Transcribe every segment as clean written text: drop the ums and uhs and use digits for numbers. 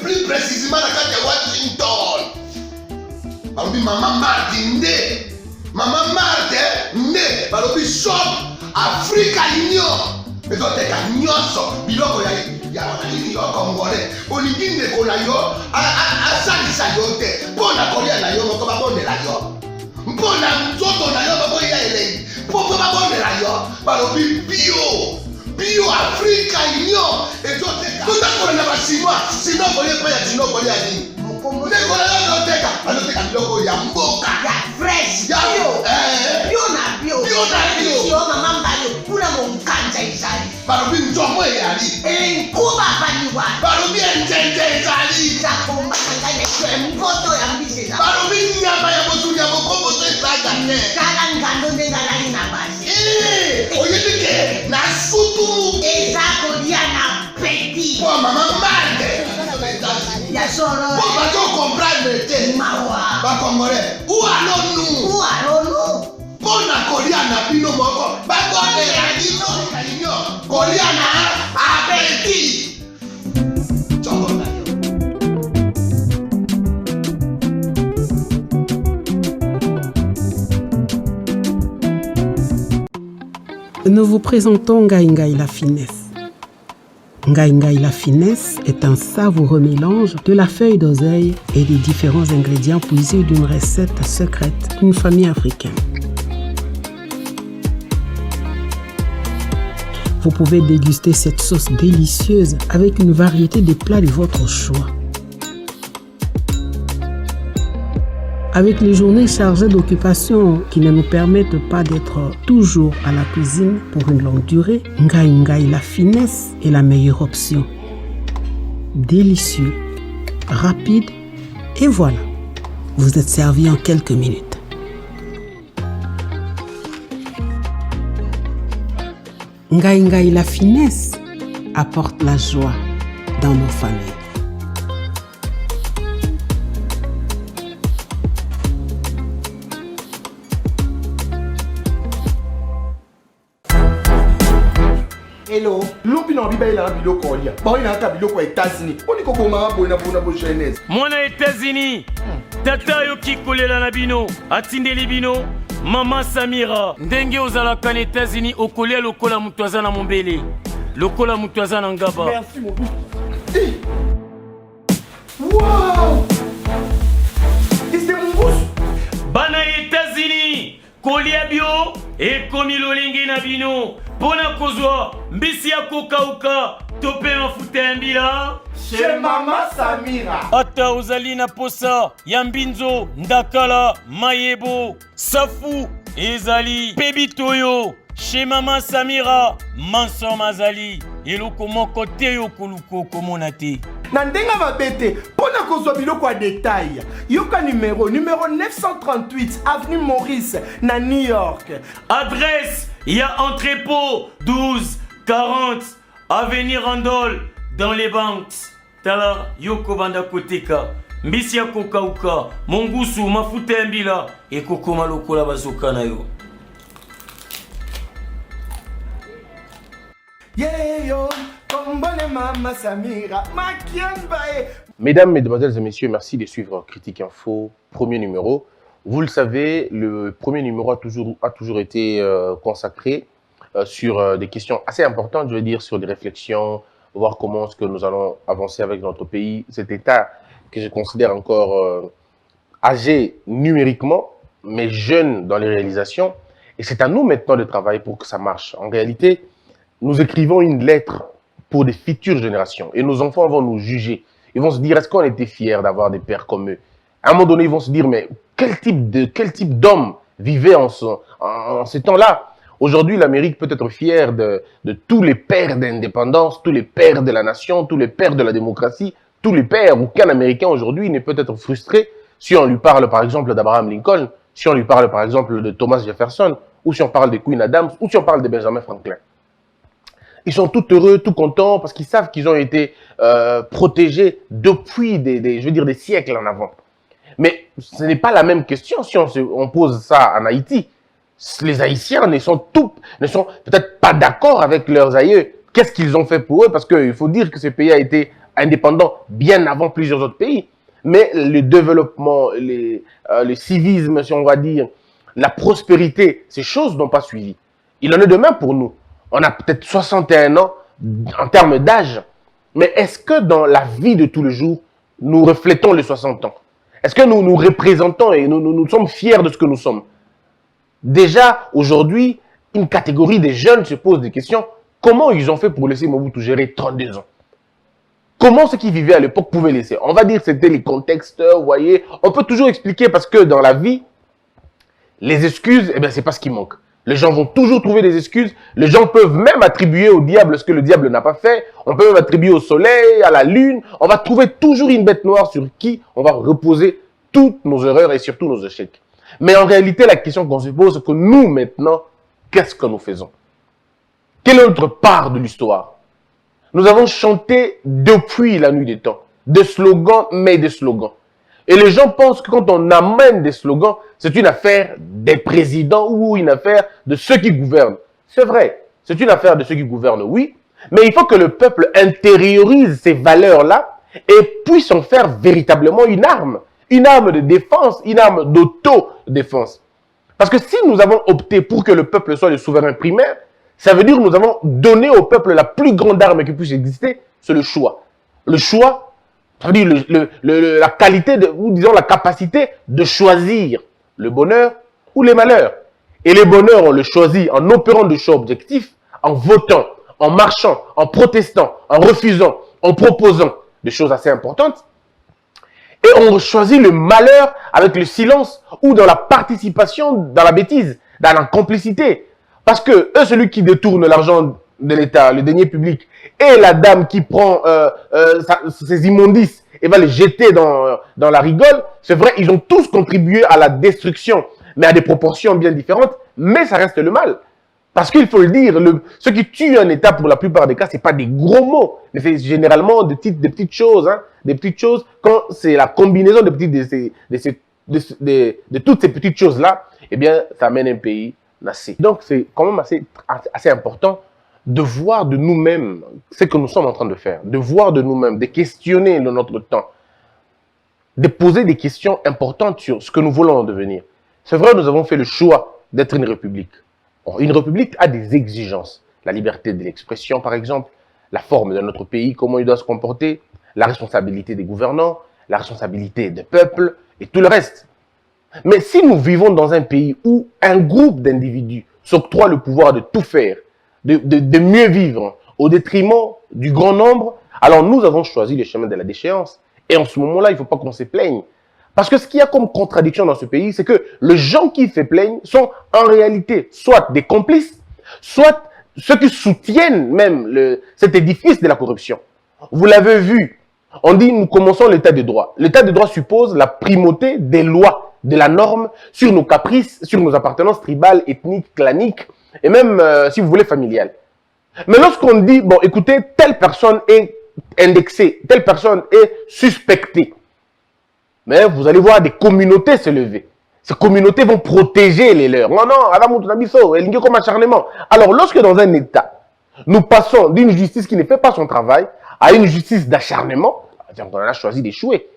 Plus précisément à Washington. Maman Marthe Maman Marthe né. Balobi shop Africa Union. Mais donc t'es nyonso biloko ya wananini yo Congolais. Olingi ndeko na yo asalisa yo te. Mpona kolia na yo moko babondela yo. Mpona nzoto na yo baboya elei. Poko babondela yo. Balobi bio Africa Union. Et donc t'es na basima. Sinon kolia pa ya sinon kolia nini. Ndeko na yo teka. Aloteka biloko ya mboka. Ya fresh. Ya bio. Yo mama mbalo kuna mkanja izali. Balobi nzomo yali. Kuba baniwa. Balobi njenje izali. Zakomba ngane kwe mpoto ya mbiseza. Balobi nyama ya botu ya bokombo to isaga ne. Kala ngando ndengalali na basi. Oyedike na sutu. Ezako dia na petit. Kwa mama mande. Ya soro. Pour pas qu'on comprenne te. Mawa. Ba Congolais. Où allons-nous? Pona Koliana bino moko. Ba Congolais bino Koliana abeti. Chongona yo. Nous vous présentons Ngai Ngai la finesse. Ngai Ngai la finesse est un savoureux mélange de la feuille d'oseille et des différents ingrédients puisés d'une recette secrète d'une famille africaine. Vous pouvez déguster cette sauce délicieuse avec une variété de plats de votre choix. Avec les journées chargées d'occupations qui ne nous permettent pas d'être toujours à la cuisine pour une longue durée, Ngai Ngai la finesse est la meilleure option. Délicieux, rapide et voilà, vous êtes servi en quelques minutes. Ngai Ngai la finesse apporte la joie dans nos familles. Hello. Lobi na biba ila biloko olia. Ba ina ka biloko ya États-Unis. Oni ko koma bona jeunesse. Mwana États-Unis. Tata yo kikolela na bino, atindeli bino. Mama Samira, ndenge ozalaka na États-Unis okolia lokola mutu aza na mombele. Lokola mutu aza na ngaba. Merci mon fils. Wow! C'est mon goût. Bana États-Unis, kolia bio ekomi lolingi na bino. Pona kozwa mbisi ya kokauka tope mafuta ya mbila Chez Mama Samira. ata ozali na posa ya mbinzo ndakala mayebo safu ezali pebitoyo chez Mama Samira manso mazali eloko moko te yo koluko komona te Na ndenga babete pona kozwa biloko ya détail. Yoka numéro 938 avenue Maurice na New York. adresse il y a entrepôt 12 40 avenue Randol dans les banques tala yoko banda koteka mbisi ya kokauka mongusu mafuta ya mbila ekokoma lokola bazoka na yo. Yeah yo, kombone Mama Samira, makiambae. Mesdames, Mesdemoiselles et Messieurs, merci de suivre Critique Info, premier numéro. Vous le savez, le premier numéro a toujours été consacré sur des questions assez importantes, je veux dire, sur des réflexions, voir comment est-ce que nous allons avancer avec notre pays, cet État que je considère encore âgé numériquement, mais jeune dans les réalisations. Et c'est à nous maintenant de travailler pour que ça marche. En réalité, nous écrivons une lettre pour des futures générations et nos enfants vont nous juger. Ils vont se dire, est-ce qu'on était fiers d'avoir des pères comme eux? À un moment donné, ils vont se dire, mais quel type d'homme vivait en ces temps-là? Aujourd'hui, l'Amérique peut être fière de tous les pères d'indépendance, tous les pères de la nation, tous les pères de la démocratie, tous les pères. Aucun Américain aujourd'hui ne peut être frustré si on lui parle par exemple d'Abraham Lincoln, si on lui parle par exemple de Thomas Jefferson, ou si on parle de Queen Adams, ou si on parle de Benjamin Franklin. Ils sont tout heureux, tout contents, parce qu'ils savent qu'ils ont été protégés depuis des siècles en avant. Mais ce n'est pas la même question si on pose ça en Haïti. Les Haïtiens ne sont peut-être pas d'accord avec leurs aïeux qu'est-ce qu'ils ont fait pour eux? Parce qu'il faut dire que ce pays a été indépendant bien avant plusieurs autres pays. Mais le développement, le civisme, si on va dire, la prospérité, ces choses n'ont pas suivi. Il en est de même pour nous. On a peut-être 61 ans en termes d'âge. Mais est-ce que dans la vie de tous les jours, nous reflétons les 60 ans? Est-ce que nous nous représentons et nous sommes fiers de ce que nous sommes? Déjà, aujourd'hui, une catégorie des jeunes se pose des questions. Comment ils ont fait pour laisser Mobutu gérer 32 ans? Comment ceux qui vivaient à l'époque pouvaient laisser? On va dire que c'était les contextes, vous voyez. On peut toujours expliquer parce que dans la vie, les excuses, eh bien, c'est pas ce qui manque. Les gens vont toujours trouver des excuses. Les gens peuvent même attribuer au diable ce que le diable n'a pas fait. On peut même attribuer au soleil, à la lune. On va trouver toujours une bête noire sur qui on va reposer toutes nos erreurs et surtout nos échecs. Mais en réalité, la question qu'on se pose, c'est que nous, maintenant, qu'est-ce que nous faisons? Quelle est notre part de l'histoire? Nous avons chanté depuis la nuit des temps, des slogans, mais des slogans. Et les gens pensent que quand on amène des slogans, c'est une affaire des présidents ou une affaire de ceux qui gouvernent. C'est vrai, c'est une affaire de ceux qui gouvernent, oui, mais il faut que le peuple intériorise ces valeurs-là et puisse en faire véritablement une arme de défense, une arme d'auto-défense. Parce que si nous avons opté pour que le peuple soit le souverain primaire, ça veut dire que nous avons donné au peuple la plus grande arme qui puisse exister, c'est le choix. Le choix, ça veut dire la qualité, ou disons la capacité de choisir le bonheur ou les malheurs. Et les bonheurs, on le choisit en opérant de choix objectifs, en votant, en marchant, en protestant, en refusant, en proposant des choses assez importantes. Et on choisit le malheur avec le silence ou dans la participation, dans la bêtise, dans la complicité. Parce que eux, celui qui détourne l'argent de l'État, le denier public, et la dame qui prend ses immondices et va les jeter dans la rigole, c'est vrai, ils ont tous contribué à la destruction, mais à des proportions bien différentes, mais ça reste le mal. Parce qu'il faut le dire, ce qui tue un État, pour la plupart des cas, ce n'est pas des gros mots, mais c'est généralement des petites choses, hein, des petites choses, quand c'est la combinaison de toutes ces petites choses-là, eh bien, ça amène un pays nassé. Donc, c'est quand même assez important de voir de nous-mêmes ce que nous sommes en train de faire, de voir de nous-mêmes, de questionner notre temps, de poser des questions importantes sur ce que nous voulons devenir. C'est vrai, nous avons fait le choix d'être une république. Or, une république a des exigences. La liberté de l'expression, par exemple, la forme de notre pays, comment il doit se comporter, la responsabilité des gouvernants, la responsabilité des peuples et tout le reste. Mais si nous vivons dans un pays où un groupe d'individus s'octroie le pouvoir de tout faire, de mieux vivre au détriment du grand nombre, alors nous avons choisi le chemin de la déchéance. Et en ce moment-là, il ne faut pas qu'on se plaigne. Parce que ce qu'il y a comme contradiction dans ce pays, c'est que les gens qui se plaignent sont en réalité soit des complices, soit ceux qui soutiennent même cet édifice de la corruption. Vous l'avez vu, on dit nous commençons l'état de droit. L'état de droit suppose la primauté des lois, de la norme sur nos caprices, sur nos appartenances tribales, ethniques, claniques, et même, si vous voulez, familiales. Mais lorsqu'on dit, bon, écoutez, telle personne est indexée, telle personne est suspectée, mais vous allez voir des communautés se lever. Ces communautés vont protéger les leurs. Non, non, comme acharnement. Alors, lorsque dans un État, nous passons d'une justice qui ne fait pas son travail à une justice d'acharnement, on a choisi d'échouer.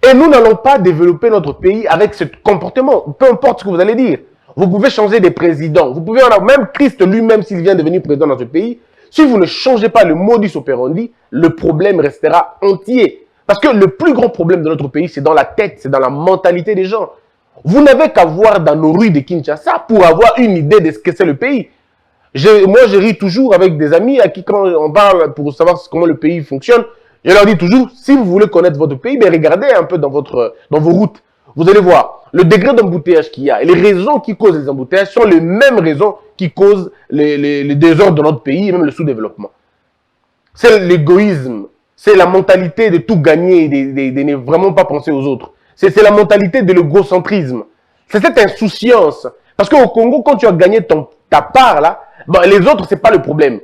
Et nous n'allons pas développer notre pays avec ce comportement, peu importe ce que vous allez dire. Vous pouvez changer des présidents. Vous pouvez en avoir, même Christ lui-même, s'il vient devenir président dans ce pays, si vous ne changez pas le modus operandi, le problème restera entier. Parce que le plus grand problème de notre pays, c'est dans la tête, c'est dans la mentalité des gens. Vous n'avez qu'à voir dans nos rues de Kinshasa pour avoir une idée de ce que c'est le pays. Moi, je ris toujours avec des amis à qui, quand on parle pour savoir comment le pays fonctionne, je leur dis toujours, si vous voulez connaître votre pays, ben regardez un peu dans vos routes. Vous allez voir, le degré d'embouteillage qu'il y a et les raisons qui causent les embouteillages sont les mêmes raisons qui causent les désordres de notre pays et même le sous-développement. C'est l'égoïsme. C'est la mentalité de tout gagner et de ne vraiment pas penser aux autres. C'est la mentalité de l'égocentrisme. C'est cette insouciance. Parce qu'au Congo, quand tu as gagné ta part, là, ben, les autres, ce n'est pas le problème.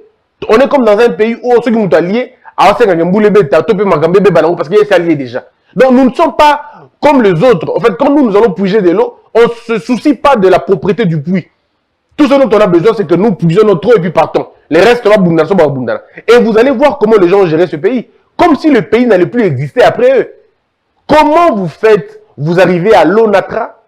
On est comme dans un pays où ceux qui sont alliés, parce qu'il est allié déjà. Donc nous ne sommes pas comme les autres. En fait, quand nous allons puiser de l'eau, on ne se soucie pas de la propriété du puits. Tout ce dont on a besoin, c'est que nous puisons notre eau et puis partons. les restes va bundana, so ba bundana. Et vous allez voir comment les gens ont géré ce pays. Comme si le pays n'allait plus exister après eux. Comment vous faites, vous arrivez à l'ONATRA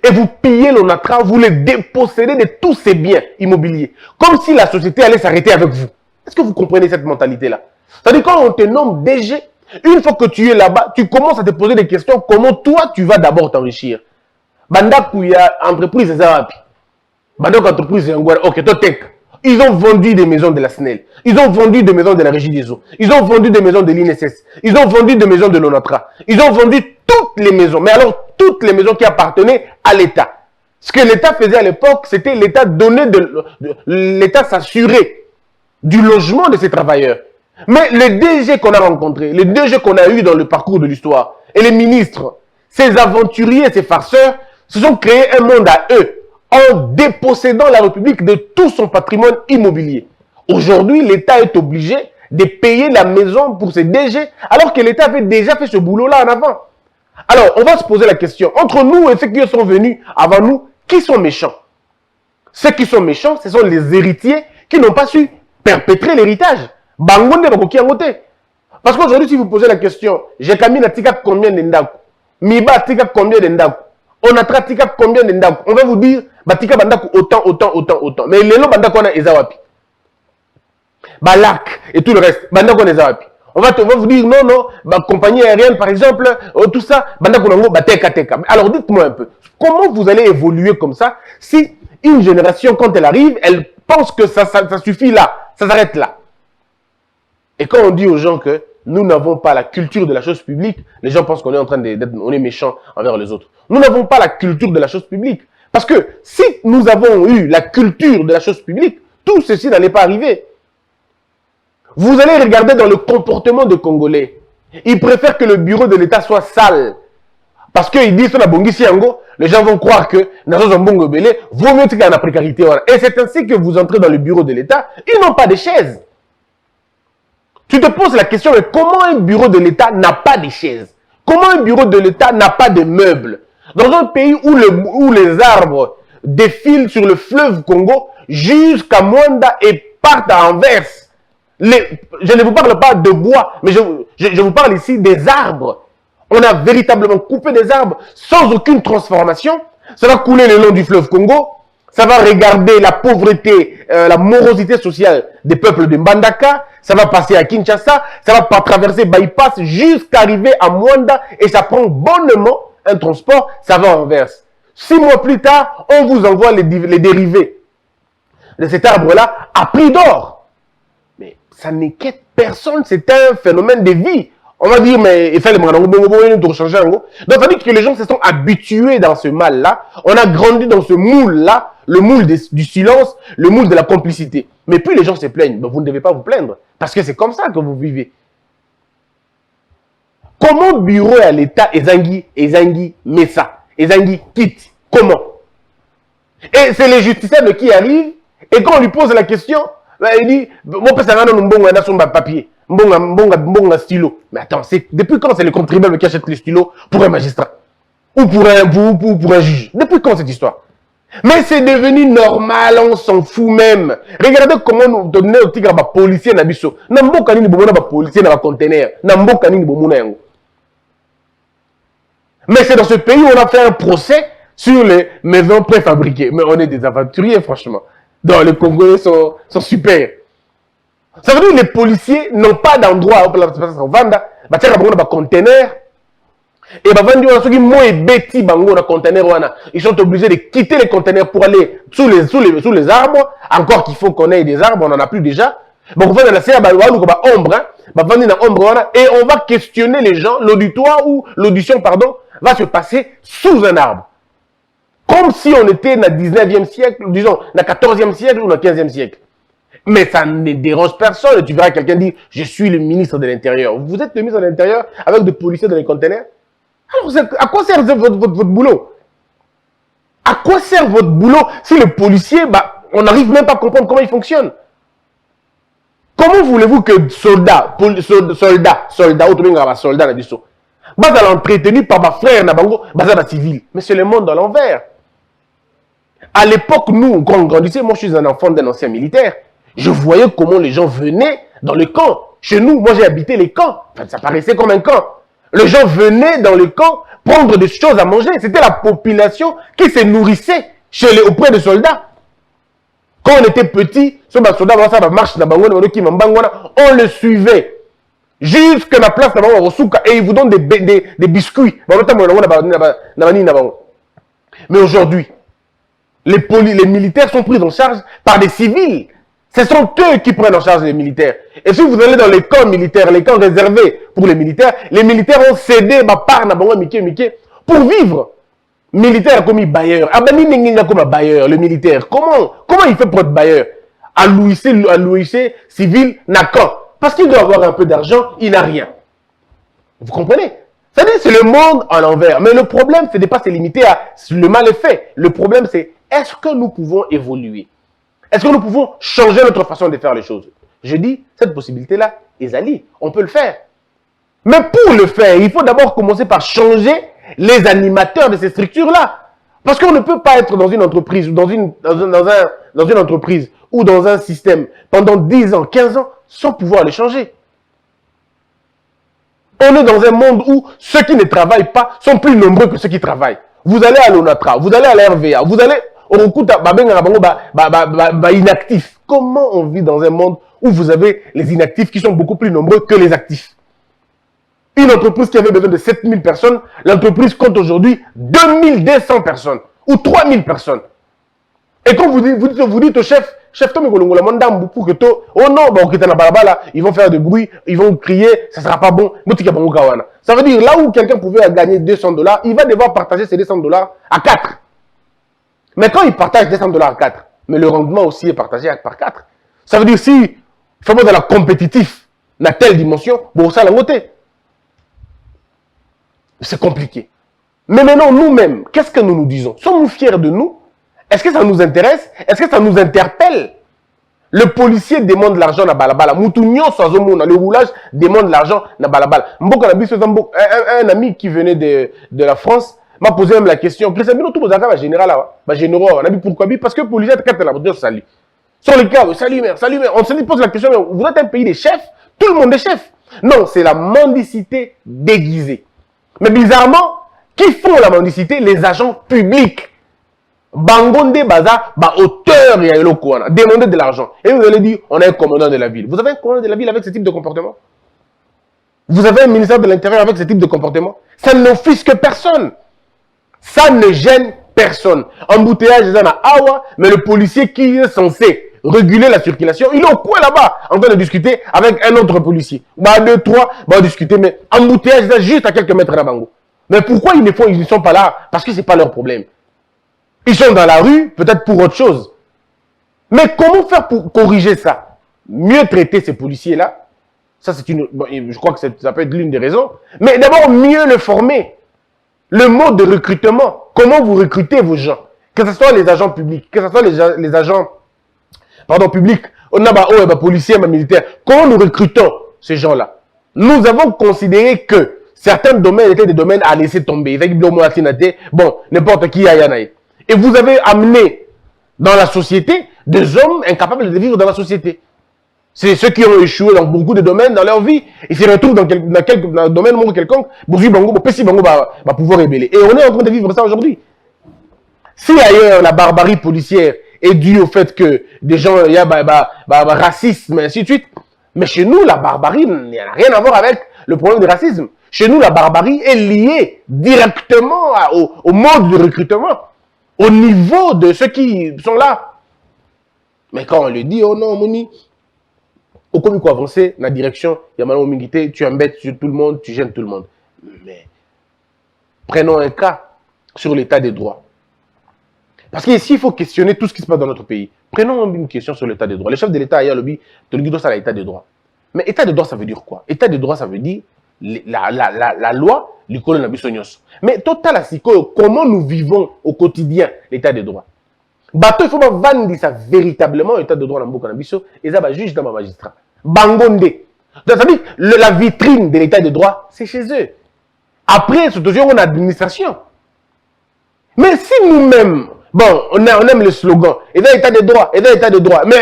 et vous pillez l'ONATRA, vous les dépossédez de tous ces biens immobiliers. Comme si la société allait s'arrêter avec vous. Est-ce que vous comprenez cette mentalité-là? C'est-à-dire quand on te nomme DG, une fois que tu es là-bas, tu commences à te poser des questions. Comment toi, tu vas d'abord t'enrichir? Banda Kouya, entreprise, c'est ça. Banda entreprise, c'est ok, Totek. Ils ont vendu des maisons de la SNEL. Ils ont vendu des maisons de la Régie des eaux. Ils ont vendu des maisons de l'INSS. Ils ont vendu des maisons de l'ONATRA. Ils ont vendu toutes les maisons. Mais alors, toutes les maisons qui appartenaient à l'État. Ce que l'État faisait à l'époque, c'était l'État l'État s'assurait du logement de ses travailleurs. Mais les DG qu'on a rencontrés, les DG qu'on a eu dans le parcours de l'histoire, et les ministres, ces aventuriers, ces farceurs, se sont créés un monde à eux, en dépossédant la République de tout son patrimoine immobilier. Aujourd'hui, l'État est obligé de payer la maison pour ses DG, alors que l'État avait déjà fait ce boulot-là en avant. Alors, on va se poser la question, entre nous et ceux qui sont venus avant nous, qui sont méchants? Ceux qui sont méchants, ce sont les héritiers qui n'ont pas su perpétrer l'héritage. Parce qu'aujourd'hui, si vous posez la question, j'ai Camille Tika combien de ndaku? Miba Tika combien de ndaku? On a Tika combien de ndaku? On va vous dire, Batika Bandaku autant. Mais les lots Bandaku on a Ezawapi. Balak et tout le reste, Bandaku on a Ezawapi. On va vous dire, non, compagnie aérienne par exemple, tout ça, Bandaku Nango, Bateka. Alors dites-moi un peu, comment vous allez évoluer comme ça si une génération, quand elle arrive, elle pense que ça suffit là, ça s'arrête là. Et quand on dit aux gens que nous n'avons pas la culture de la chose publique, les gens pensent qu'on est en train on est méchant envers les autres. Nous n'avons pas la culture de la chose publique. Parce que si nous avons eu la culture de la chose publique, tout ceci n'allait pas arriver. Vous allez regarder dans le comportement des Congolais. Ils préfèrent que le bureau de l'État soit sale. Parce qu'ils disent les gens vont croire que vaut mieux qu'il y ait la précarité. Et c'est ainsi que vous entrez dans le bureau de l'État. Ils n'ont pas de chaises. Tu te poses la question, mais comment un bureau de l'État n'a pas de chaises? Comment un bureau de l'État n'a pas de meubles? Dans un pays où les arbres défilent sur le fleuve Congo jusqu'à Mwanda et partent à Anvers. Je ne vous parle pas de bois, mais je vous parle ici des arbres. On a véritablement coupé des arbres sans aucune transformation. Ça va couler le long du fleuve Congo. Ça va regarder la pauvreté, la morosité sociale des peuples de Mbandaka. Ça va passer à Kinshasa. Ça va pas traverser bypass jusqu'à arriver à Mwanda. Et ça prend bonnement un transport. Ça va en Anvers. 6 mois plus tard, on vous envoie les dérivés de cet arbre-là à prix d'or. Mais ça n'inquiète personne. C'est un phénomène de vie. On va dire, mais il fait le donc ça veut dire que les gens se sont habitués dans ce mal-là. On a grandi dans ce moule-là, le moule du silence, le moule de la complicité. Mais puis les gens se plaignent. Ben, vous ne devez pas vous plaindre. Parce que c'est comme ça que vous vivez. Comment bureau à l'État Ezangi Messa, Ezangi quitte? Comment? Et c'est les justiciables qui arrivent. Et quand on lui pose la question, ben, il dit, moi, je suis un papier. Mbonga stylo. Mais attends, depuis quand c'est le contribuable qui achète le stylo pour un magistrat? Ou pour un juge? Depuis quand cette histoire? Mais c'est devenu normal, on s'en fout même. Regardez comment nous donnons au tigre à policier na biso. Namboka nini bomona ba policier na ba conteneur. Namboka nini bomona yango. Mais c'est dans ce pays où on a fait un procès sur les maisons préfabriquées. Mais on est des aventuriers, franchement. Donc les Congolais sont super. Ça veut dire que les policiers n'ont pas d'endroit où on vendre. Ils sont obligés de quitter les conteneurs pour aller sous les arbres. Encore qu'il faut qu'on ait des arbres, on n'en a plus déjà. Et on va questionner les gens. L'audition, va se passer sous un arbre. Comme si on était dans le 19e siècle, disons, dans le 14e siècle ou dans le 15e siècle. Mais ça ne dérange personne. Tu verras quelqu'un dire, je suis le ministre de l'Intérieur. Vous êtes le ministre de l'Intérieur avec des policiers dans les conteneurs? Alors, à quoi sert votre boulot? À quoi sert votre boulot si le policier, on n'arrive même pas à comprendre comment il fonctionne? Comment voulez-vous que soldat, entretenu par ma frère, civil? Mais c'est le monde à l'envers. À l'époque, nous, quand on grandissait, moi je suis un enfant d'un ancien militaire. Je voyais comment les gens venaient dans le camp. Chez nous, moi j'ai habité les camps. Enfin, ça paraissait comme un camp. Les gens venaient dans le camp prendre des choses à manger. C'était la population qui se nourrissait auprès des soldats. Quand on était petit, on le suivait jusqu'à la place et ils vous donnent des biscuits. Mais aujourd'hui, les militaires sont pris en charge par des civils. Ce sont eux qui prennent en charge les militaires. Et si vous allez dans les camps militaires, les camps réservés pour les militaires ont cédé pour vivre. Militaire comme bailleur. Ah ben comme bailleur, le militaire. Comment il fait pour être bailleur? À louer civil n'a qu'un. Parce qu'il doit avoir un peu d'argent, il n'a rien. Vous comprenez? C'est-à-dire c'est le monde en l'envers. Mais le problème, ce n'est pas se limiter à le mal est fait. Le problème, c'est est-ce que nous pouvons évoluer? Est-ce que nous pouvons changer notre façon de faire les choses? Je dis, cette possibilité-là, Ezali, on peut le faire. Mais pour le faire, il faut d'abord commencer par changer les animateurs de ces structures-là. Parce qu'on ne peut pas être dans une entreprise ou dans une entreprise ou dans un système pendant 10 ans, 15 ans sans pouvoir les changer. On est dans un monde où ceux qui ne travaillent pas sont plus nombreux que ceux qui travaillent. Vous allez à l'ONATRA, vous allez à la RVA, vous allez au Rukuta, inactifs. Comment on vit dans un monde où vous avez les inactifs qui sont beaucoup plus nombreux que les actifs? Une entreprise qui avait besoin de 7000 personnes, l'entreprise compte aujourd'hui 2200 personnes ou 3000 personnes. Et quand vous dites au chef, pour que oh non, ils vont faire du bruit, ils vont crier, ça ne sera pas bon. Ça veut dire là où quelqu'un pouvait gagner $200, il va devoir partager ces $200 à 4. Mais quand il partage $200 à 4, mais le rendement aussi est partagé par 4. Ça veut dire si, vraiment dans la compétitif, dans telle dimension, bon, ça l'a noté. C'est compliqué. Mais maintenant, nous-mêmes, qu'est-ce que nous nous disons? Sommes-nous fiers de nous? Est-ce que ça nous intéresse? Est-ce que ça nous interpelle? Le policier demande l'argent à Balabala. Le roulage demande l'argent à Balabala. Un ami qui venait de la France m'a posé même la question. Pourquoi? Parce que le policier est la salut. Sur les cas, salut mère. On se pose la question, mais vous êtes un pays des chefs? Tout le monde est chef. Non, c'est la mendicité déguisée. Mais bizarrement, qui font la mendicité? Les agents publics. Bangonde Baza, auteur et demander de l'argent. Et vous allez dire, on a un commandant de la ville. Vous avez un commandant de la ville avec ce type de comportement? Vous avez un ministère de l'Intérieur avec ce type de comportement? Ça n'offusque personne. Ça ne gêne personne. Embouteillage, ils en a awa, mais le policier qui est censé réguler la circulation, il est au coin là-bas, en train de discuter avec un autre policier. 2, 3, discuter, mais embouteillage, ils sont juste à quelques mètres là-bas. Mais pourquoi ils ne sont pas là? Parce que ce n'est pas leur problème. Ils sont dans la rue, peut-être pour autre chose. Mais comment faire pour corriger ça? Mieux traiter ces policiers-là. Ça, c'est je crois que ça peut être l'une des raisons. Mais d'abord, mieux le former. Le mode de recrutement. Comment vous recrutez vos gens? Que ce soit les agents publics, que ce soit les agents publics, on a policiers, militaires. Comment nous recrutons ces gens-là? Nous avons considéré que certains domaines étaient des domaines à laisser tomber. Bon, n'importe qui a yanaï. Et vous avez amené dans la société des hommes incapables de vivre dans la société. C'est ceux qui ont échoué dans beaucoup de domaines dans leur vie. Ils se retrouvent dans un domaine quelconque pour pouvoir révéler. Et on est en train de vivre ça aujourd'hui. Si ailleurs la barbarie policière est due au fait que des gens, il y a racisme et ainsi de suite, mais chez nous, la barbarie n'a rien à voir avec le problème du racisme. Chez nous, la barbarie est liée directement au mode de recrutement. Au niveau de ceux qui sont là. Mais quand on le dit, oh non, Moni, au comité avancer dans la direction, il y a maintenant humilité, tu embêtes sur tout le monde, tu gênes tout le monde. Mais prenons un cas sur l'état des droits. Parce qu'ici, il faut questionner tout ce qui se passe dans notre pays. Prenons une question sur l'état des droits. Le chef de l'État a lobby de l'état ça l'état des droits. Mais état des droits, ça veut dire quoi? État des droits, ça veut dire la loi, l'école Nabisonios. Mais total, comment nous vivons au quotidien l'état des droits? Bateau, il faut vendre ça véritablement, l'état de droit dans le Nabiso, et ça va juge dans ma magistrat. Bangonde. Ça veut dire la vitrine de l'état de droit, c'est chez eux. Après, c'est toujours une administration. Mais si nous-mêmes, Bon, on aime le slogan. Et dans l'état de droit, et dans l'état de droit. Mais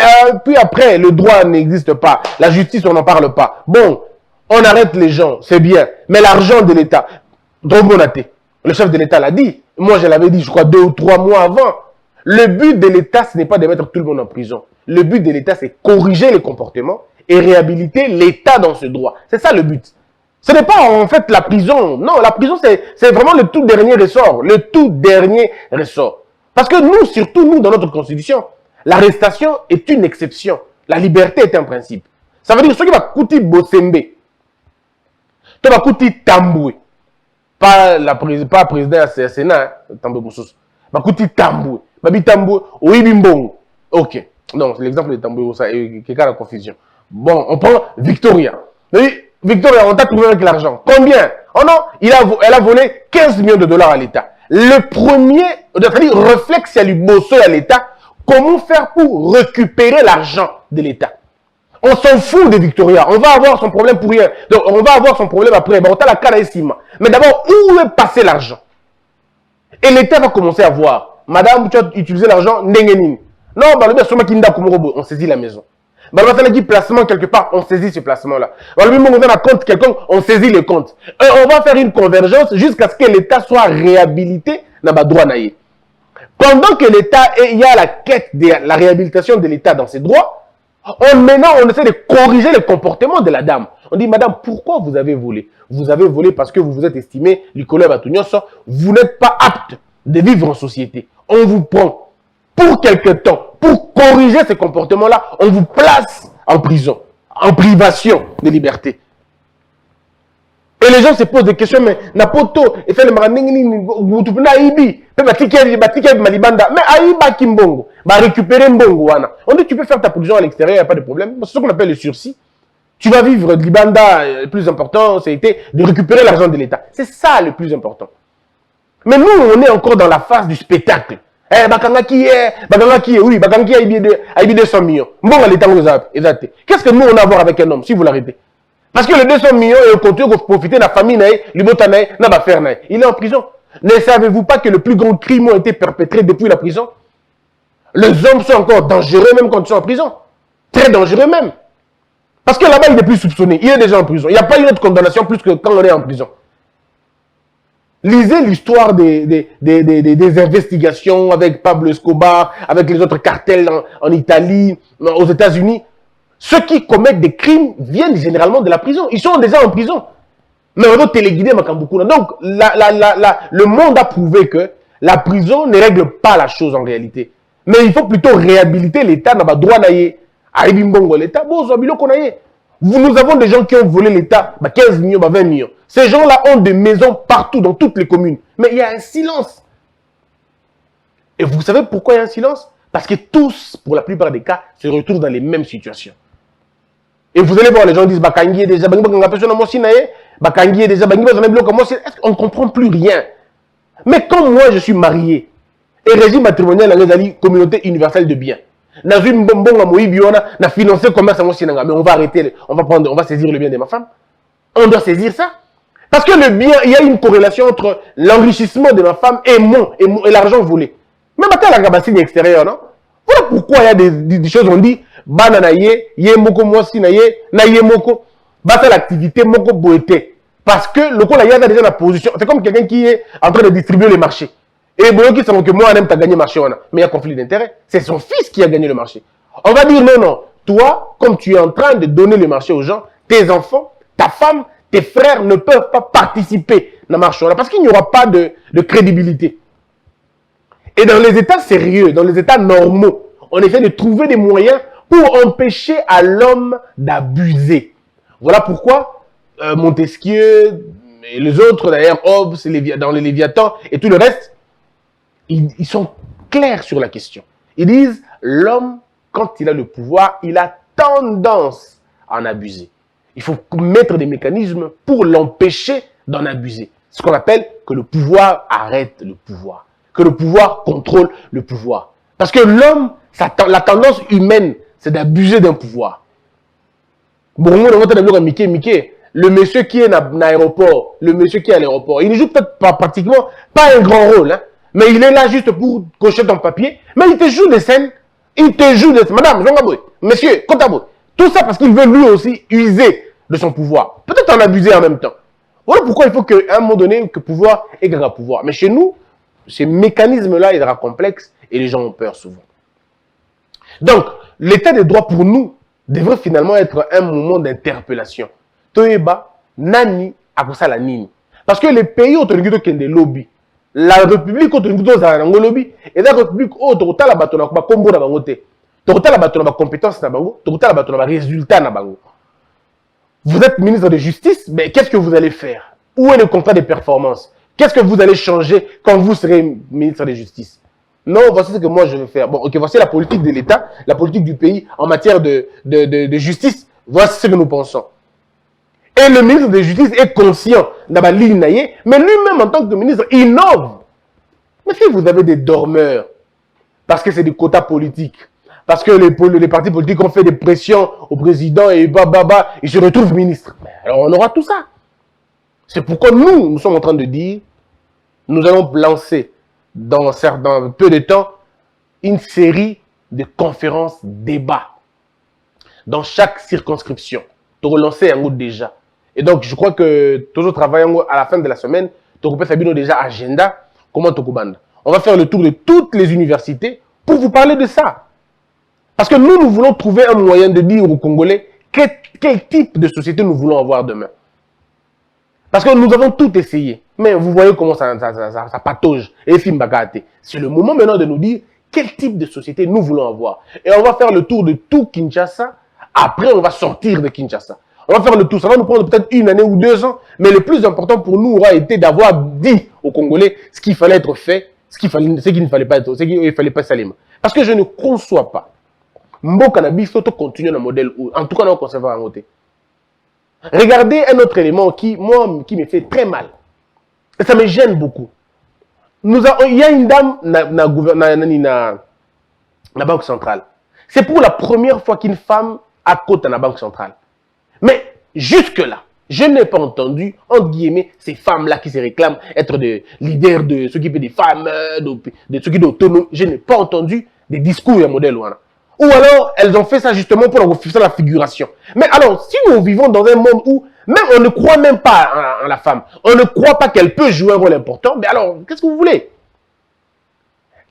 puis après, le droit n'existe pas. La justice, on n'en parle pas. Bon, on arrête les gens, c'est bien. Mais l'argent de l'État, Drogonaté, le chef de l'État l'a dit. Moi, je l'avais dit, je crois, 2 ou 3 mois avant. Le but de l'État, ce n'est pas de mettre tout le monde en prison. Le but de l'État, c'est corriger les comportements et réhabiliter l'État dans ce droit. C'est ça le but. Ce n'est pas en fait la prison. Non, la prison, c'est vraiment le tout dernier ressort. Le tout dernier ressort. Parce que nous, surtout nous, dans notre constitution, l'arrestation est une exception. La liberté est un principe. Ça veut dire ce qui va coûter Bossembe, tu vas coûter Tamboué, pas président du Sénat, Tamboué Boussous, va coûter Tamboué, Babi Tamboué, Ouibimbongo. Ok, non, c'est l'exemple de Tamboué, ça est la confusion. Bon, on prend Victoria. Victoria, on t'a trouvé avec l'argent. Combien? Oh non, elle a volé 15 millions de dollars à l'État. Le premier, c'est-à-dire réflexe, c'est à lui bosser à l'État. Comment faire pour récupérer l'argent de l'État? On s'en fout de Victoria. On va avoir son problème pour rien. Donc, on va avoir son problème après. Bon, on a la canne ici. Mais d'abord, où est passé l'argent? Et l'État va commencer à voir. Madame, tu as utilisé l'argent, n'engenine. Non, on saisit la maison. On a dit placement quelque part, on saisit ce placement-là. On a un compte quelconque, on saisit le compte. Et on va faire une convergence jusqu'à ce que l'État soit réhabilité dans le droit naïe. Pendant que l'État, il y a la quête de la réhabilitation de l'État dans ses droits, maintenant on essaie de corriger le comportement de la dame. On dit, madame, pourquoi vous avez volé? Vous avez volé parce que vous vous êtes estimé, vous n'êtes pas apte de vivre en société. On vous prend pour quelque temps. Pour corriger ces comportements-là, on vous place en prison, en privation de liberté. Et les gens se posent des questions, mais Napoto, et fait le maranding, vous tout naïbi, mais aïba kimbongo, va récupérer mbongo. On dit tu peux faire ta prison à l'extérieur, il n'y a pas de problème. C'est ce qu'on appelle le sursis. Tu vas vivre de l'Ibanda, le plus important, c'était de récupérer l'argent de l'État. C'est ça le plus important. Mais nous, on est encore dans la phase du spectacle. Eh, Bakanga qui est, oui, Bakanga qui a 200 millions. Bon, l'État nous a exacté. Qu'est-ce que nous, on a à voir avec un homme, si vous l'arrêtez? Parce que le 200 millions, il continue de profiter de la famille, il est en prison. Ne savez-vous pas que le plus grand crime a été perpétré depuis la prison? Les hommes sont encore dangereux même quand ils sont en prison. Très dangereux même. Parce que là-bas, il n'est plus soupçonné. Il est déjà en prison. Il n'y a pas une autre condamnation plus que quand on est en prison. Lisez l'histoire des investigations avec Pablo Escobar, avec les autres cartels en Italie, aux États-Unis. Ceux qui commettent des crimes viennent généralement de la prison. Ils sont déjà en prison. Mais on doit téléguider Makambukuna. Donc, le monde a prouvé que la prison ne règle pas la chose en réalité. Mais il faut plutôt réhabiliter l'État dans le droit naïe. Aïbimbongo, l'État, nous avons des gens qui ont volé l'État, 15 millions, 20 millions. Ces gens-là ont des maisons partout, dans toutes les communes. Mais il y a un silence. Et vous savez pourquoi il y a un silence? Parce que tous, pour la plupart des cas, se retrouvent dans les mêmes situations. Et vous allez voir, les gens disent, Bakangi est déjà, on ne comprend plus rien. Mais quand moi, je suis marié, et régime matrimonial dans les communauté universelle de biens, mais on va arrêter, on va saisir le bien de ma femme. On doit saisir ça. Parce que le bien, il y a une corrélation entre l'enrichissement de ma femme et l'argent volé. Même à la gabassine extérieure, non? Voilà pourquoi il y a des choses, on dit, bananaye, ye moko mwasi na ye moko, basa l'activité moko boete. Parce que le coup, là, il y a déjà la position. C'est comme quelqu'un qui est en train de distribuer les marchés. Et bon, qui savent que moi, tu as gagné le marché, mais il y a conflit d'intérêt. C'est son fils qui a gagné le marché. On va dire, non, toi, comme tu es en train de donner le marché aux gens, tes enfants, ta femme, tes frères ne peuvent pas participer dans le marché. Parce qu'il n'y aura pas de crédibilité. Et dans les états sérieux, dans les états normaux, on essaie de trouver des moyens pour empêcher à l'homme d'abuser. Voilà pourquoi Montesquieu et les autres, d'ailleurs, Hobbes, dans les Léviathans et tout le reste, ils sont clairs sur la question. Ils disent, l'homme, quand il a le pouvoir, il a tendance à en abuser. Il faut mettre des mécanismes pour l'empêcher d'en abuser. Ce qu'on appelle que le pouvoir arrête le pouvoir. Que le pouvoir contrôle le pouvoir. Parce que l'homme, la tendance humaine, c'est d'abuser d'un pouvoir. Bon, le monsieur qui est à l'aéroport, il ne joue peut-être pas pratiquement pas un grand rôle. Hein. Mais il est là juste pour cocher ton papier. Mais il te joue des scènes. Il te joue des scènes. Madame, Jean-Gaboy, monsieur, Kotaboy. Tout ça parce qu'il veut lui aussi user de son pouvoir. Peut-être en abuser en même temps. Voilà pourquoi il faut qu'à un moment donné, que pouvoir égale à pouvoir. Mais chez nous, ces mécanismes-là, il sera complexe et les gens ont peur souvent. Donc, l'état des droits pour nous devrait finalement être un moment d'interpellation. Toeba, Nani, Akosala Nini. Parce que les pays où tu as des lobbies, la République où tu as un lobby, et la République où tu as la combo na bango te. Tu as la compétence na bango, tu as la résultat na bango. Vous êtes ministre de Justice, mais qu'est-ce que vous allez faire? Où est le contrat de performance? Qu'est-ce que vous allez changer quand vous serez ministre de Justice? Non, voici ce que moi je vais faire. Bon, ok, voici la politique de l'État, la politique du pays en matière de justice. Voici ce que nous pensons. Et le ministre de Justice est conscient dans la ligne naïe, mais lui-même en tant que ministre innove. Mais si vous avez des dormeurs, parce que c'est des quotas politiques, parce que les partis politiques ont fait des pressions au président et il se retrouve ministre. Alors on aura tout ça. C'est pourquoi nous sommes en train de dire, nous allons lancer dans peu de temps une série de conférences, débats dans chaque circonscription. Pour relancer un mot déjà. Et donc je crois que toujours travaillons à la fin de la semaine, tu peux faire déjà agenda, comment tu on va faire le tour de toutes les universités pour vous parler de ça. Parce que nous voulons trouver un moyen de dire aux Congolais quel type de société nous voulons avoir demain. Parce que nous avons tout essayé. Mais vous voyez comment ça patauge. Et c'est le moment maintenant de nous dire quel type de société nous voulons avoir. Et on va faire le tour de tout Kinshasa. Après, on va sortir de Kinshasa. On va faire le tour. Ça va nous prendre peut-être 1 année ou 2 ans. Mais le plus important pour nous aura été d'avoir dit aux Congolais ce qu'il fallait être fait, ce qu'il ne fallait pas être, ce qu'il ne fallait pas salir. Parce que je ne conçois pas. Mboka na biso to continuer le modèle où, en tout cas, on conserve à côté. Regardez un autre élément qui me fait très mal. Et ça me gêne beaucoup. Il y a une dame na Banque centrale. C'est pour la première fois qu'une femme a côte dans la Banque centrale. Mais jusque-là, je n'ai pas entendu, entre guillemets, ces femmes-là qui se réclament être des leaders de s'occuper des femmes, de s'occuper d'autonomie. Je n'ai pas entendu des discours et un modèle. Ou alors, elles ont fait ça justement pour refuser la figuration. Mais alors, si nous vivons dans un monde où même on ne croit même pas en la femme, on ne croit pas qu'elle peut jouer un rôle important, mais alors, qu'est-ce que vous voulez?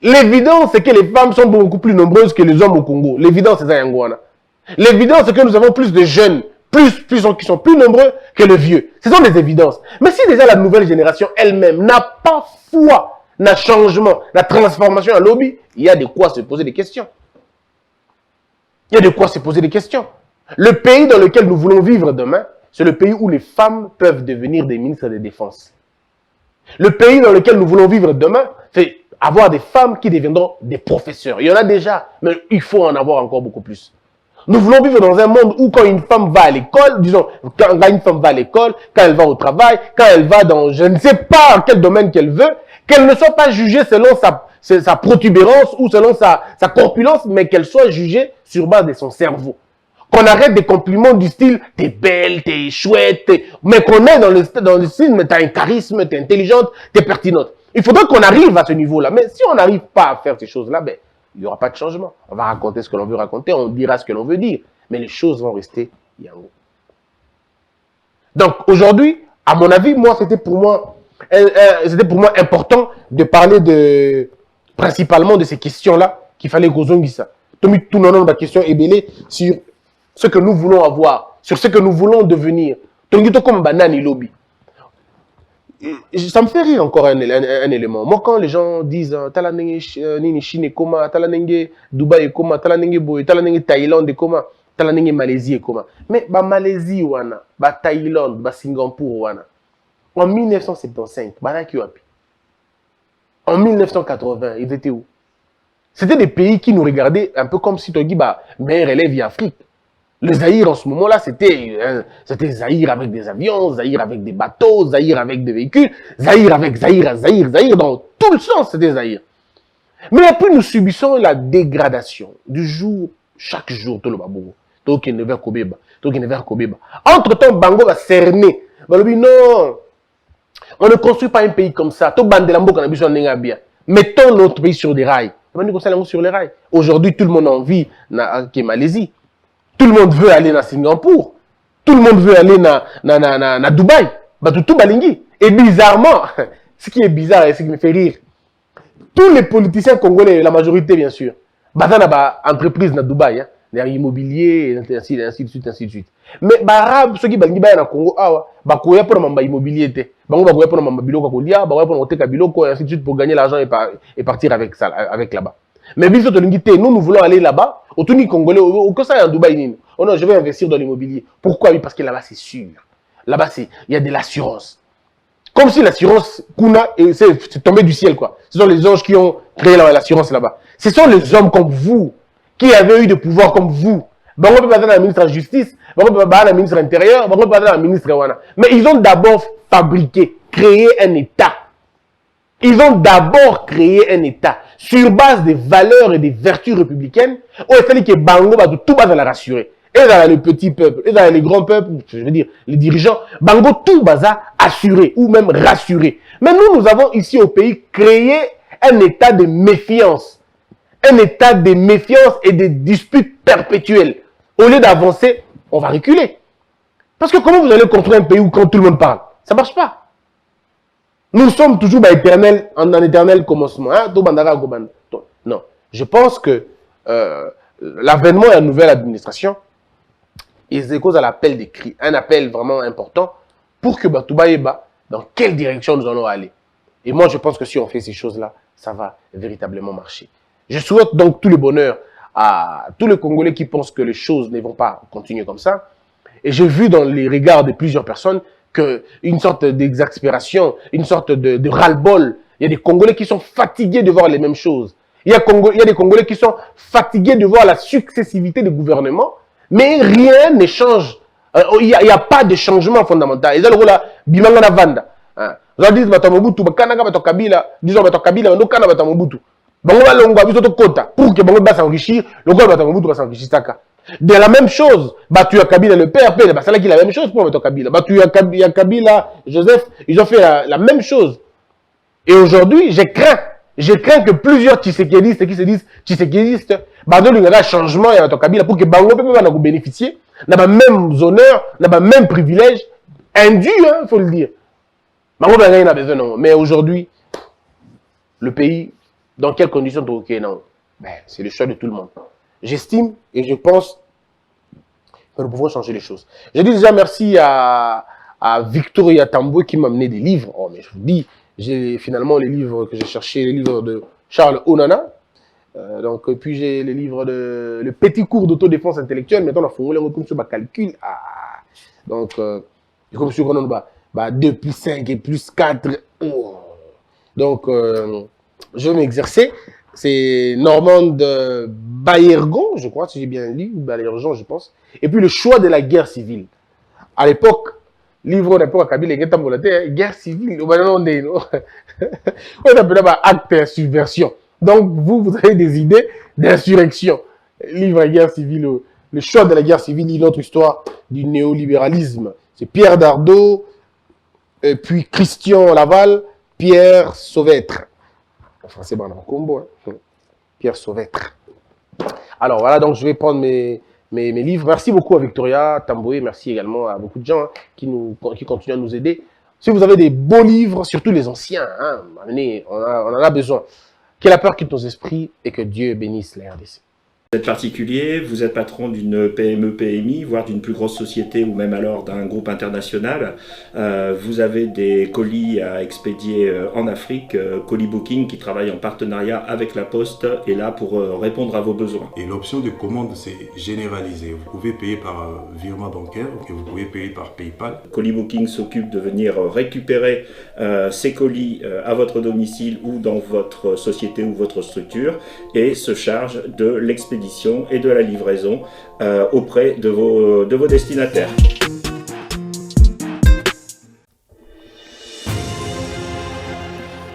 L'évidence, c'est que les femmes sont beaucoup plus nombreuses que les hommes au Congo. L'évidence, c'est ça, Yangouana. L'évidence, c'est que nous avons plus de jeunes, qui sont plus nombreux que les vieux. Ce sont des évidences. Mais si déjà la nouvelle génération elle-même n'a pas foi, n'a changement, n'a transformation en lobby, il y a de quoi se poser des questions. Il y a de quoi se poser des questions. Le pays dans lequel nous voulons vivre demain, c'est le pays où les femmes peuvent devenir des ministres de défense. Le pays dans lequel nous voulons vivre demain, c'est avoir des femmes qui deviendront des professeurs. Il y en a déjà, mais il faut en avoir encore beaucoup plus. Nous voulons vivre dans un monde où quand une femme va à l'école, disons, quand une femme va à l'école, quand elle va au travail, quand elle va dans je ne sais pas quel domaine qu'elle veut, qu'elle ne soit pas jugée selon sa protubérance ou selon sa corpulence, mais qu'elle soit jugée sur base de son cerveau. Qu'on arrête des compliments du style « t'es belle, t'es chouette », mais qu'on est dans le style « mais t'as un charisme, t'es intelligente, t'es pertinente ». Il faudrait qu'on arrive à ce niveau-là. Mais si on n'arrive pas à faire ces choses-là, ben, il n'y aura pas de changement. On va raconter ce que l'on veut raconter, on dira ce que l'on veut dire, mais les choses vont rester yango. Donc aujourd'hui, à mon avis, c'était pour moi important de parler principalement de ces questions-là qu'il fallait ça. Tomi tout non la question est belée sur ce que nous voulons avoir, sur ce que nous voulons devenir. Tongito comme banane lobby. Ça me fait rire encore un élément. Moi, quand les gens disent Talanenge Chine et comment, Talanenge Dubaï et comment, Talanenge Boy, Talanenge Thaïlande et comment, Talanenge Malaisie et comment. Mais Malaisie, wana, Thaïlande, Singapour, wana. En 1975, en 1980, ils étaient où? C'était des pays qui nous regardaient un peu comme si tu dis, meilleur élève en Afrique. Le Zaïre, en ce moment-là, c'était Zaïre avec des avions, Zaïre avec des bateaux, Zaïre avec des véhicules, Zaïre avec Zaïre, dans tout le sens, c'était Zaïre. Mais après, nous subissons la dégradation du jour, chaque jour, tout le babou. Entre-temps, Bango va cerner. Non, on ne construit pas un pays comme ça. Tout bandelambo qu'on a besoin de bien. Mettons notre pays sur des rails. Sur les rails. Aujourd'hui, tout le monde a envie de Malaisie. Tout le monde veut aller à Singapour. Tout le monde veut aller à Dubaï. Tout balingi. Et bizarrement, ce qui est bizarre et ce qui me fait rire, tous les politiciens congolais, la majorité bien sûr, dans entreprise à Dubaï, l'immobilier, ainsi de suite, ainsi de suite. Mais Arabes, ceux qui balingi au Congo, bakoya pour le immobilier, bakoya pour le biloko kolia, bakoya pour le biloko et ainsi de suite pour gagner l'argent et partir avec ça, avec là-bas. Mais nous voulons aller là-bas, au Tuni Congolais, au Kosa en Dubaï. Oh non, je vais investir dans l'immobilier. Pourquoi? Oui, parce que là-bas c'est sûr. Là-bas il y a de l'assurance. Comme si l'assurance, Kuna, c'est tombé du ciel, quoi. Ce sont les anges qui ont créé l'assurance là-bas. Ce sont les hommes comme vous, qui avaient eu des pouvoirs comme vous. On peut pas la ministre de la Justice, on peut pas la ministre de l'Intérieur, on peut pas la ministre de Wana. Mais ils ont d'abord fabriqué, créé un État. Ils ont d'abord créé un État sur base des valeurs et des vertus républicaines. Où il fallait que Bango va tout bas à la rassurer. Et dans les petits peuples, et dans les grands peuples, je veux dire, les dirigeants, Bango tout bas assuré ou même rassuré. Mais nous avons ici au pays créé un état de méfiance. Un état de méfiance et de disputes perpétuelles. Au lieu d'avancer, on va reculer. Parce que comment vous allez construire un pays où quand tout le monde parle? Ça ne marche pas. Nous sommes toujours en éternel commencement. Hein? Non. Je pense que l'avènement de la nouvelle administration est cause à l'appel des cris. Un appel vraiment important pour que Batoubaïba, dans quelle direction nous allons aller. Et moi, je pense que si on fait ces choses-là, ça va véritablement marcher. Je souhaite donc tout le bonheur à tous les Congolais qui pensent que les choses ne vont pas continuer comme ça. Et j'ai vu dans les regards de plusieurs personnes une sorte d'exaspération, une sorte de ras-le-bol. Il y a des Congolais qui sont fatigués de voir les mêmes choses. Il y a des Congolais qui sont fatigués de voir la successivité des gouvernements, mais rien ne change. Il n'y a pas de changement fondamental. Et là, Bimanga na Vanda. Ils disent Batamobutu, Bakanaga Batokabila, disons Batokabila, Ndokana Batamobutu. Bango va longa biso kota pour que Bango va s'enrichir, le gars Batamobutu va s'enrichir taka. De la même chose, tu as Kabila le père, c'est là qu'il a la même chose pour mettre Kabila. Tu as Kabila, Joseph, ils ont fait la même chose. Et aujourd'hui, je crains que plusieurs Tshisekidistes qui se disent Tshisekidistes, il y a un changement à Kabila pour que Bango puisse bénéficier, n'a pas même honneur, n'a pas même privilège, indu, il faut le dire. Bango n'a besoin non. Mais aujourd'hui, le pays, dans quelles conditions non? C'est le choix de tout le monde. J'estime et je pense que nous pouvons changer les choses. Je dis déjà merci à Victoria Tamboué qui m'a amené des livres. Oh, mais je vous dis, j'ai finalement les livres que j'ai cherchés, les livres de Charles Onana. Donc, puis j'ai les livres de Le Petit Cours d'autodéfense intellectuelle. Maintenant, on a fait comme sur le calcul. Donc, comme sur 2 plus 5 et plus 4. Oh. Donc, je vais m'exercer. C'est Normand Baillergon, je crois, si j'ai bien lu, Baillergon, je pense. Et puis le choix de la guerre civile. À l'époque, livre d'époque à Kabila, guerre civile, on appelle ça acte d'insurrection. Donc vous avez des idées d'insurrection. Livre de guerre civile, le choix de la guerre civile, une autre histoire du néolibéralisme. C'est Pierre Dardot, puis Christian Laval, Pierre Sauvêtre. En français, on a un combo. Hein. Pierre Sauvêtre. Alors voilà, donc je vais prendre mes livres. Merci beaucoup à Victoria Tamboué. Merci également à beaucoup de gens hein, qui continuent à nous aider. Si vous avez des beaux livres, surtout les anciens, hein, on en a besoin. Que la peur quitte nos esprits et que Dieu bénisse la RDC. Vous êtes particulier, vous êtes patron d'une PME, PMI, voire d'une plus grosse société ou même alors d'un groupe international. Vous avez des colis à expédier en Afrique. Colis Booking qui travaille en partenariat avec la Poste est là pour répondre à vos besoins. Et l'option de commande, c'est généralisé. Vous pouvez payer par virement bancaire et vous pouvez payer par PayPal. Colis Booking s'occupe de venir récupérer ces colis à votre domicile ou dans votre société ou votre structure et se charge de l'expédition et de la livraison auprès de vos destinataires.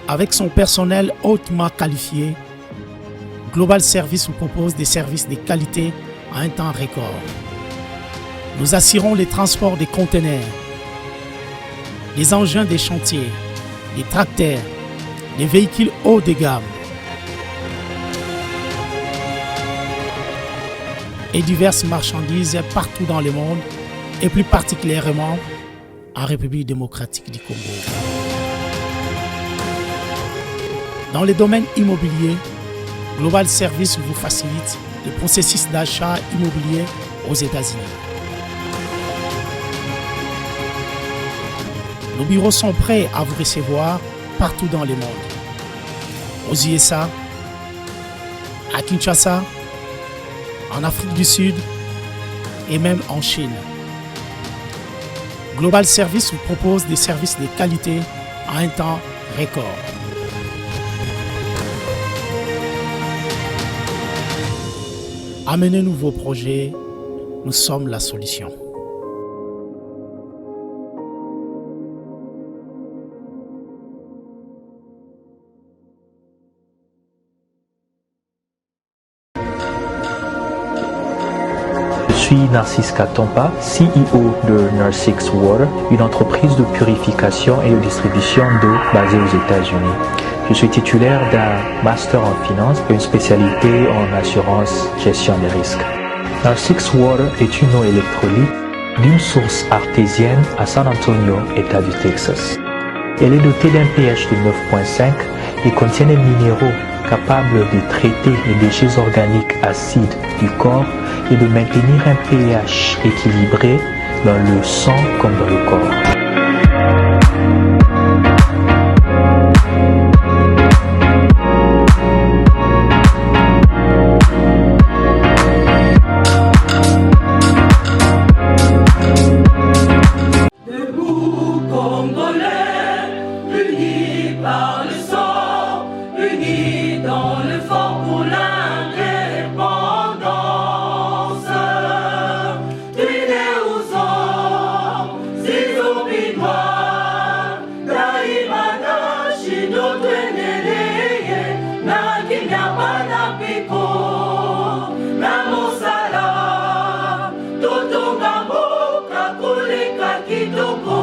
Avec son personnel hautement qualifié, Global Service vous propose des services de qualité à un temps record. Nous assurons les transports des conteneurs, les engins des chantiers, les tracteurs, des véhicules haut de gamme et diverses marchandises partout dans le monde et plus particulièrement en République démocratique du Congo. Dans le domaine immobilier, Global Service vous facilite le processus d'achat immobilier aux États-Unis. Nos bureaux sont prêts à vous recevoir partout dans le monde. Aux USA, à Kinshasa, en Afrique du Sud et même en Chine. Global Service vous propose des services de qualité en un temps record. Amenez-nous vos projets, nous sommes la solution. Je suis Narcisse Katompa, CEO de Narsix Water, une entreprise de purification et de distribution d'eau basée aux États-Unis. Je suis titulaire d'un master en finance et une spécialité en assurance gestion des risques. Narsix Water est une eau électrolyte d'une source artésienne à San Antonio, État du Texas. Elle est dotée d'un pH de 9.5 et contient des minéraux capables de traiter les déchets organiques acides du corps et de maintenir un pH équilibré dans le sang comme dans le corps. Kitoko